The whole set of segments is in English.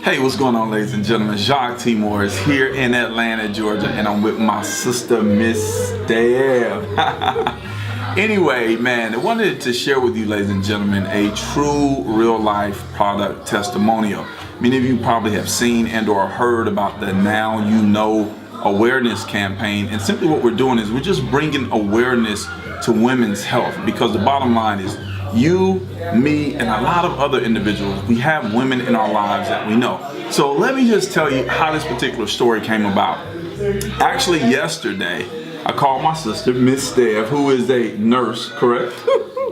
Hey, what's going on, ladies and gentlemen? Jacques T. Morris here in Atlanta, Georgia, and I'm with my sister, Miss Deb. Anyway, man, I wanted to share with you, ladies and gentlemen, a true real-life product testimonial. Many of you probably have seen and or heard about the Now You Know awareness campaign, and simply what we're doing is we're just bringing awareness to women's health, because the bottom line is you, me, and a lot of other individuals, we have women in our lives that we know. So let me just tell you how this particular story came about. Actually, yesterday, I called my sister, Miss Deb, who is a nurse, correct?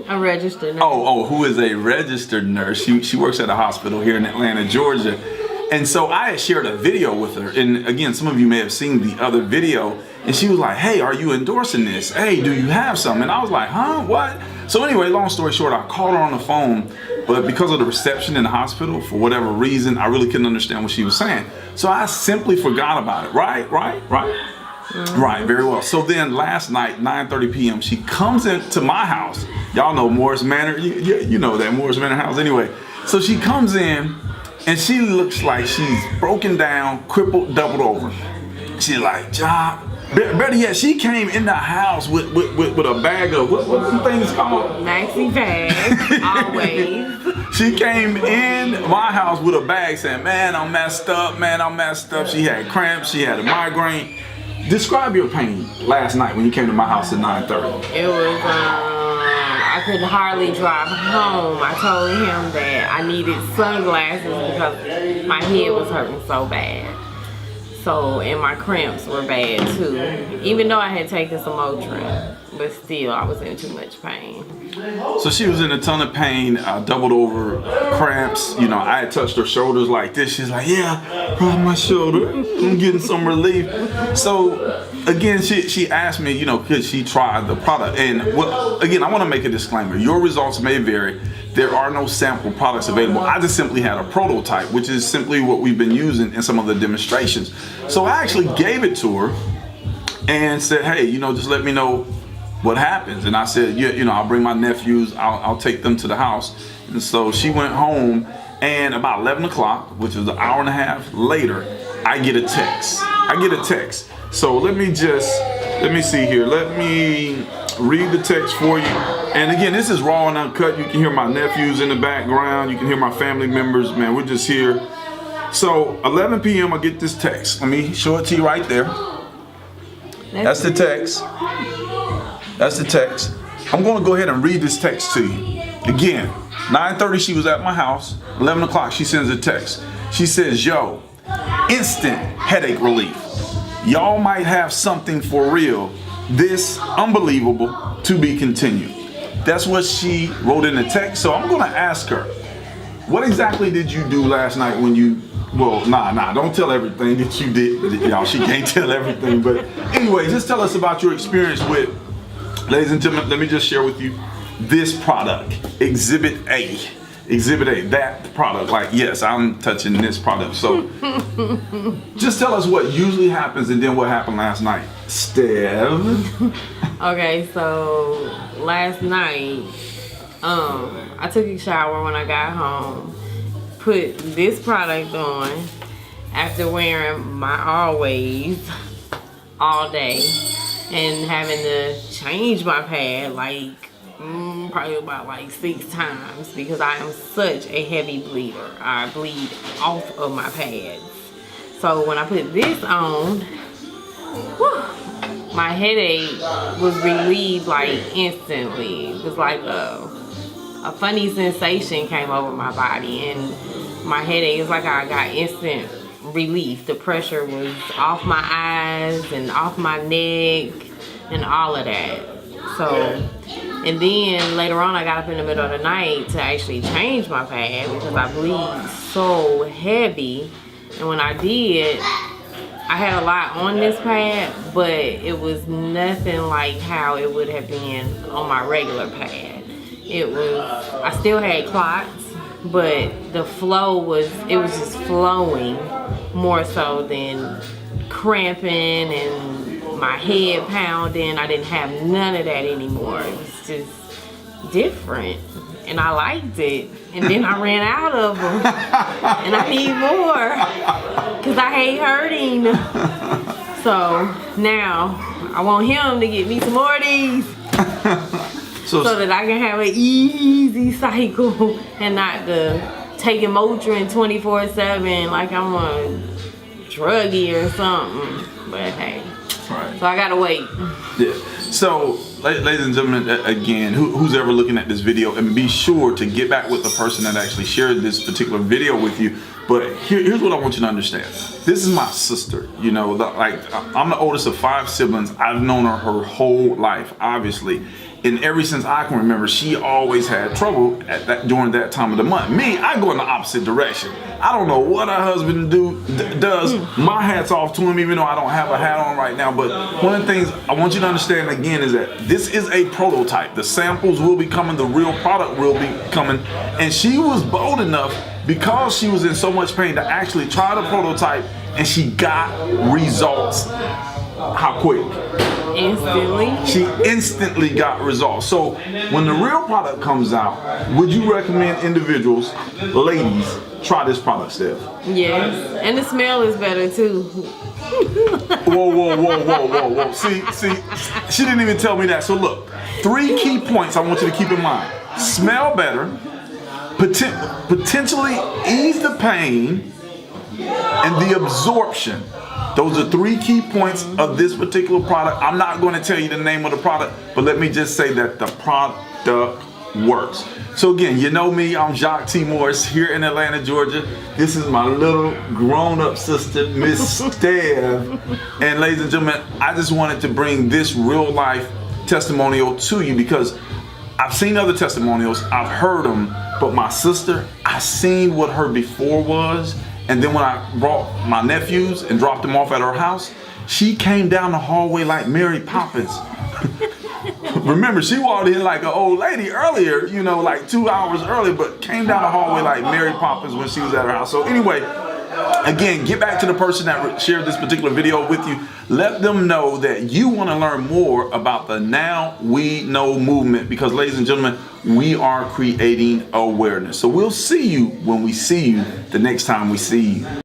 A registered nurse. Who is a registered nurse. She works at a hospital here in Atlanta, Georgia. And so I had shared a video with her. And again, some of you may have seen the other video. And she was like, hey, are you endorsing this? Hey, do you have some? And I was like, huh, what? So anyway, long story short, I called her on the phone, but because of the reception in the hospital, for whatever reason, I really couldn't understand what she was saying. So I simply forgot about it. Right, very well. So then last night, 9:30 p.m., she comes into my house. Y'all know Morris Manor, you know that Morris Manor house anyway. So she comes in and she looks like she's broken down, crippled, doubled over. She's like, Job. Better yet, she came in the house with a bag of, what some things called? Maxi bag, always. She came in my house with a bag saying, man, I'm messed up, She had cramps, she had a migraine. Describe your pain last night when you came to my house at 9:30. It was, I could hardly drive home. I told him that I needed sunglasses because my head was hurting so bad. So, and my cramps were bad too. Even though I had taken some Motrin, but still I was in too much pain. So she was in a ton of pain, doubled over, cramps. You know, I had touched her shoulders like this. She's like, yeah, rub my shoulder. I'm getting some relief. So again, she asked me, you know, could she try the product? And again, I want to make a disclaimer. Your results may vary. There are no sample products available. I just simply had a prototype, which is simply what we've been using in some of the demonstrations. So I actually gave it to her and said, hey, you know, just let me know what happens. And I said, yeah, you know, I'll bring my nephews, I'll take them to the house. And so she went home, and about 11 o'clock, which is an hour and a half later, I get a text. So let me see here. Let me read the text for you. And again, this is raw and uncut. You can hear my nephews in the background. You can hear my family members. Man, we're just here. So 11 p.m. I get this text. Let me show it to you right there. That's the text. That's the text. I'm going to go ahead and read this text to you. Again, 9:30 she was at my house. 11 o'clock she sends a text. She says, yo, instant headache relief. Y'all might have something for real. This unbelievable, to be continued. That's what she wrote in the text. So I'm going to ask her, what exactly did you do last night when you, well, don't tell everything that you did. Y'all, she can't tell everything. But anyway, just tell us about your experience with, ladies and gentlemen, let me just share with you this product, Exhibit A. Exhibit A, that product. Like, yes, I'm touching this product. So just tell us what usually happens and then what happened last night. Steph. Okay, so last night, I took a shower when I got home, put this product on after wearing my Always all day and having to change my pad like probably about like 6 times because I am such a heavy bleeder. I bleed off of my pads. So when I put this on, whew, my headache was relieved like instantly. It was like a funny sensation came over my body, and my headache is like I got instant relief. The pressure was off my eyes and off my neck and all of that. So, and then later on I got up in the middle of the night to actually change my pad because I bleed so heavy. And when I did, I had a lot on this pad, but it was nothing like how it would have been on my regular pad. I still had clots, but the flow was just flowing more so than cramping and my head pounding. I didn't have none of that anymore. It was just different. and I liked it. And then I ran out of them. And I need more. Because I hate hurting. So now I want him to get me some more of these. so that I can have an easy cycle and not taking Motrin 24/7 like I'm a druggie or something. But hey, right. So I gotta wait. Yeah. So, ladies and gentlemen, again, who's ever looking at this video, and be sure to get back with the person that actually shared this particular video with you. But here's what I want you to understand. This is my sister. You know, like I'm the oldest of 5 siblings. I've known her whole life, obviously. And ever since I can remember, she always had trouble during that time of the month. Me, I go in the opposite direction. I don't know what her husband does. My hat's off to him, even though I don't have a hat on right now. But one of the things I want you to understand again is that this is a prototype. The samples will be coming, the real product will be coming. And she was bold enough, because she was in so much pain, to actually try the prototype, and she got results. How quick? Instantly. She instantly got results. So when the real product comes out, would you recommend individuals, ladies, try this product, Steph? Yes, and the smell is better too. Whoa. See, she didn't even tell me that. So look, 3 key points I want you to keep in mind. Smell better, potentially ease the pain, and the absorption. Those are 3 key points of this particular product. I'm not going to tell you the name of the product, but let me just say that the product works. So again, you know me, I'm Jacques T. Morris here in Atlanta, Georgia. This is my little grown-up sister, Miss Steph. And ladies and gentlemen, I just wanted to bring this real-life testimonial to you because I've seen other testimonials, I've heard them, but my sister, I seen what her before was. And then when I brought my nephews and dropped them off at her house, she came down the hallway like Mary Poppins. Remember, she walked in like an old lady earlier, you know, like 2 hours earlier, but came down the hallway like Mary Poppins when she was at her house. So anyway, again, get back to the person that shared this particular video with you. Let them know that you want to learn more about the Now We Know movement, because ladies and gentlemen, we are creating awareness. So we'll see you when we see you the next time we see you.